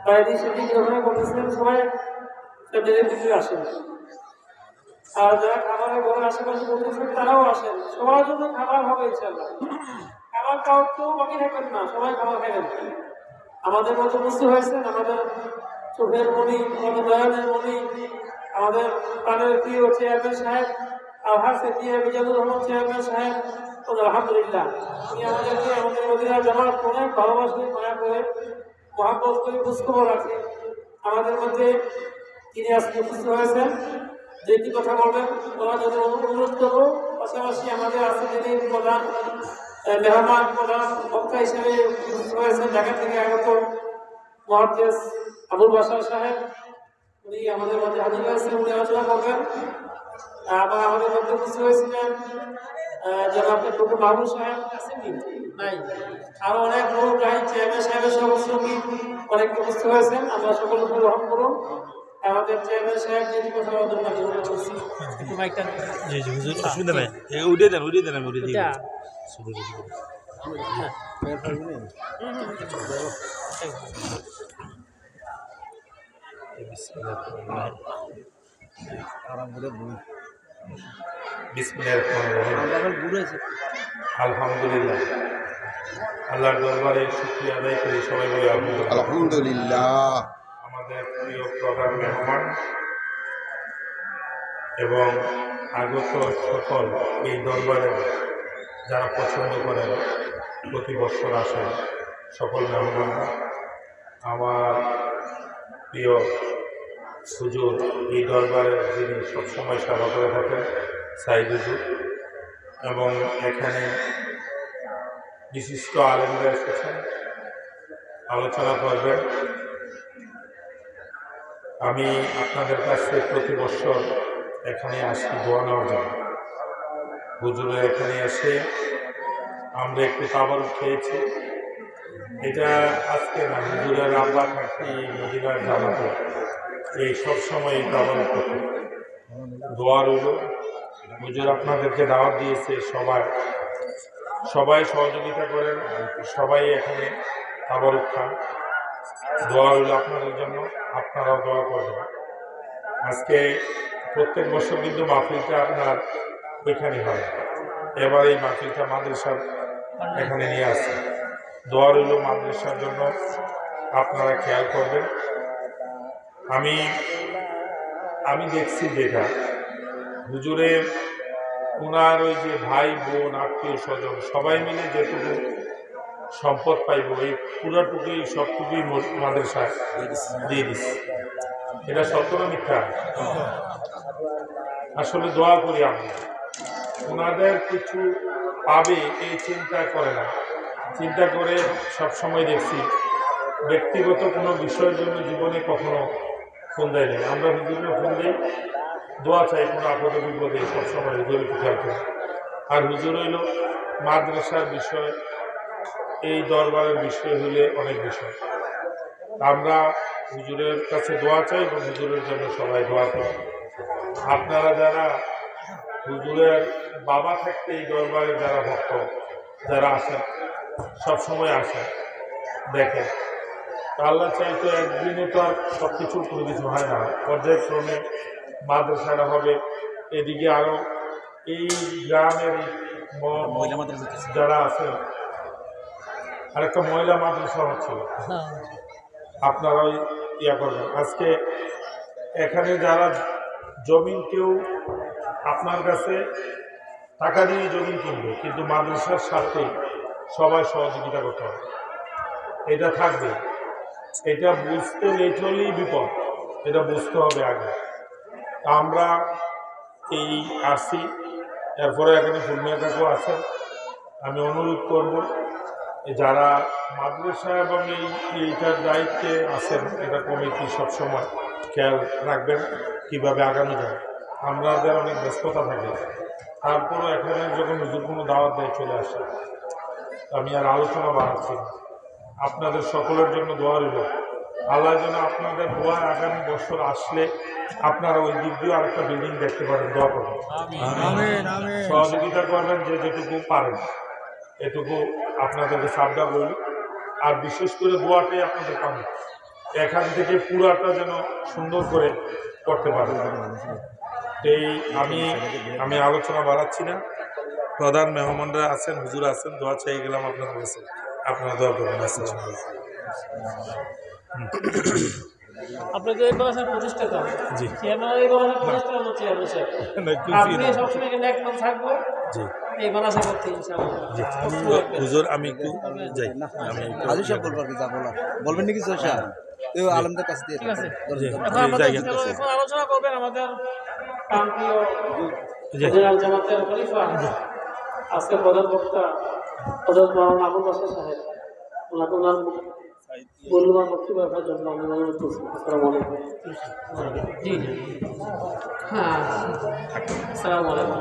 বাইরে সেদিক ওখানে করতেছিলেন সবাই ফ্যামিলির দিকে আসেন, আর যারা খাবারের ঘরের আশেপাশে করতেছেন তারাও আসেন। সবার জন্য খাবার হবে ইনশাআল্লাহ। খাবার খাওয়ার তো বাকি থাকবেন না, সবাই খাবার খাবেন। আমাদের মতো বুঝতে হয়েছেন, আমাদের চোখের মণি, আমাদের দয়ালের মণি, আমাদের প্রাণের প্রিয় চেয়ারম্যান সাহেব আলহাজ সেতিয়া মিজানুর রহমান চেয়ারম্যান সাহেব, আলহামদুলিল্লাহ উনি আমাদেরকে আমাদের মদিনা জামাত অনেক ভালোবাসে, মায়া করে, মহাব্বত করে খোঁজখবর রাখে। আমাদের মধ্যে তিনি আজকে উপস্থিত হয়েছেন, যে কি কথা বলবেন ওনার জন্য অনুরোধ করবো। পাশাপাশি আমাদের আছে যিনি প্রধান মেহমান, প্রধান বক্তা হিসেবে উপস্থিত হয়েছেন ঢাকা থেকে আগত মুহাদ্দিস আবুল বাশার সাহেব, উনি আমাদের মধ্যে হাজির হয়েছেন, উনি আলোচনা করবেন। আবার আমাদের মধ্যে উপস্থিত হয়েছিলেন জনাব ডক্টর মাহবুব সাহেব, আসেননি নাই, আরো অনেক লোক চেয়ারম্যান সাহেবের সহসঙ্গী অনেক উপস্থিত হয়েছেন। আমরা সকলকে গ্রহণ করুন। আমাদের চেয়ারম্যান সাহেব যদি কথা বলতে পারি করছি একটু মাইকটা জি জি হুজুর, অসুবিধা নাই, উড়িয়ে দেন আমি উড়িয়ে দিই। আলহামদুলিল্লাহ, আল্লাহর দরবারে শুকরিয়া আদায় করি, সবাই বলে আলহামদুলিল্লাহ। আমাদের প্রিয় প্রধান মেহমান এবং আগত সকল এই দরবারে যারা পছন্দ করেন, প্রতি বছর আসেন সকল মেহমানরা, আমার প্রিয় হুজুর এই দরবারের যিনি সবসময় সেবা করে থাকেন সাইদ হুজুর, এবং এখানে বিশিষ্ট আলেমরা এসেছেন আলোচনা করবেন। আমি আপনাদের কাছে প্রতি বছর এখানে আসি দোয়া নেওয়ার জন্য। হুজুরের এখানে এসে আমরা একটু খাবার খেয়েছি, এটা আজকে না, হুজুরের আব্বা থাকতে মদিনার জামাতে এই সবসময় এই খাবার করতে দোয়া রইল। হুজুর আপনাদেরকে দাওয়াত দিয়েছে, সবাই সহযোগিতা করেন, সবাই এখানে খাবার খান। দোয়া রইল আপনাদের জন্য, আপনারাও দোয়া করবেন। আজকে প্রত্যেক বছর কিন্তু মাহফিলটা আপনার ওইখানে হয়, এবার এই মাহফিলটা মাদ্রাসার এখানে নিয়ে আসে। দোয়া রইল মাদ্রাসার জন্য, আপনারা খেয়াল করবেন। আমি দেখছি যেটা হুজুরের ওনার ওই যে ভাই বোন আত্মীয় স্বজন সবাই মিলে যেটুকু সম্পদ পাইব, এই পুরাটুকুই সবটুকুই মাদ্রাসায় দিয়ে দিচ্ছে। এটা সত্য না মিথ্যা? আসলে দোয়া করি আমরা, ওনাদের কিছু পাবে এই চিন্তা করে না, চিন্তা করে সবসময় দেখছি ব্যক্তিগত কোনো বিষয়ের জন্য জীবনে কখনো ফোন দেয় নেই। আমরা হুজুরের ফোন দিই, দোয়া চাই, কোনো আপদে বিপদে সবসময় হুজুরের খেয়াল করি। আর হুজুর হইল মাদ্রাসার বিষয়, এই দরবারের বিষয় হইলে অনেক বিষয়। আমরা হুজুরের কাছে দোয়া চাই এবং হুজুরের জন্য সবাই দোয়া করি। আপনারা যারা হুজুরের বাবা থাকতে এই দরবারে যারা ভক্ত যারা আসেন, সবসময় আসেন, দেখেন আল্লাহ চাইতো একদিনে তো আর সব কিছুর কোনো কিছু হয় না, পর্যায়ক্রমে মাদ্রাসাটা হবে। এদিকে আরও এই গ্রামের যারা আছে আরেকটা মহিলা মাদ্রাসা হচ্ছিল, আপনারাই ইয়া করবেন। আজকে এখানে যারা জমিন, কেউ আপনার কাছে টাকা দিয়ে জমিন কিনবে, কিন্তু মাদ্রাসার সাথে সবাই সহযোগিতা করতে হবে, এটা থাকবে। এটা বুঝতে লেট হলেই বিপদ, এটা বুঝতে হবে আগে। আমরা এই আসি, এরপরে এখানে ফুলমিয়া কাকু আছেন, আমি অনুরোধ করব যারা মাদ্রাসা এবং এইটার দায়িত্বে আছেন, এটা কমিটি সবসময় খেয়াল রাখবেন কীভাবে আগানো যায়। আমাদের অনেক ব্যস্ততা থাকে, তারপরও এখানে যখন হুজুর কোনো দাওয়াত দেয় চলে আসে। আমি আর আলোচনা বাড়াচ্ছি না, আপনাদের সকলের জন্য দোয়া রইল। আল্লাহ যেন আপনাদের দোয়া আগামী বছর আসলে আপনারা ওই দিক দিয়ে আরেকটা বিল্ডিং দেখতে পারেন। দোয়া করবেন, সহযোগিতা করবেন, যে যেটুকু পারেন এটুকু আপনাদেরকে সাবধান রইল। আর বিশেষ করে দোয়াটাই আপনাদের কাম, এখান থেকে পুরাটা যেন সুন্দর করে করতে পারে। এই আমি আলোচনা বাড়াচ্ছি না। প্রধান মেহমানরা আছেন, হুজুর আছেন, দোয়া চাই গেলাম আপনার কাছে, আপনারা দোয়া করবেন। আসসালামু আলাইকুম। আপনি যে এই মাদ্রাসার প্রতিষ্ঠাতা, জি। এই মাদ্রাসার প্রতিষ্ঠাতা হচ্ছে চেয়ারম্যান সাহেব। আপনি সবসময় এখানে একদম থাকবো জি এই মাদ্রাসা করতে ইনশাআল্লাহ। জি হুজুর আমি একটু যাই, আমি আলু সাহেব বলবো আর কি, যা বলার বলবেন নাকি সোশা আলমদের কাছে দিয়ে ঠিক আছে। জি, এখন আমাদের যাই। এখন আলোচনা করবেন আমাদের প্রান্তীয় জি। জেনারেল জামাতের খলিফা, আজকে প্রধান বক্তা হযরত মাওলানা আবুল বাশার সাহেব। ওনার মূল্যবান বক্তব্য রাখার জন্য আমি অনুরোধ করছি। আসসালামু আলাইকুম। জি হ্যাঁ, আসসালামু আলাইকুম।